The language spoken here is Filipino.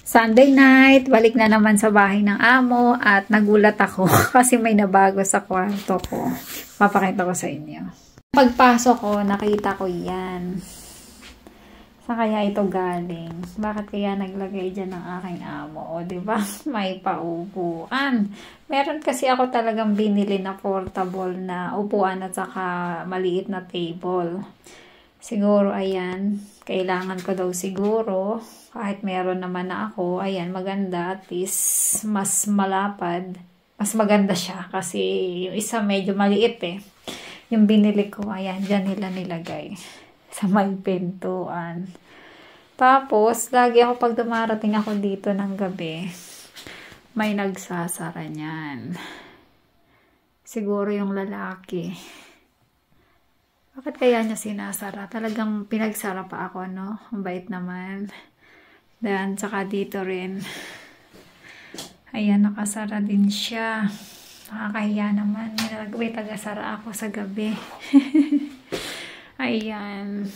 Sunday night, balik na naman sa bahay ng amo at nagulat ako kasi may nabago sa kwarto ko. Papakita ko sa inyo. Pagpasok ko, nakita ko yan. Saan kaya ito galing? Bakit kaya naglagay dyan ng aking amo? O, diba? May paupuan. Meron kasi ako talagang binili na portable na upuan at saka maliit na table. Siguro, ayan. Kailangan ko daw siguro. Kahit meron naman na ako. Ayan, maganda. At least, mas malapad. Mas maganda siya. Kasi yung isa medyo maliit eh. Yung binili ko, ayan, dyan nila nilagay. Sa may pintuan. Tapos, lagi ako pag dumarating ako dito ng gabi, may nagsasara niyan. Siguro yung lalaki. Bakit kaya niya sinasara? Talagang pinagsara pa ako, no? Ang bait naman. Then, tsaka dito rin. Ayan, nakasara din siya. Nakakahiya naman. May tagasara ako sa gabi. Ayan.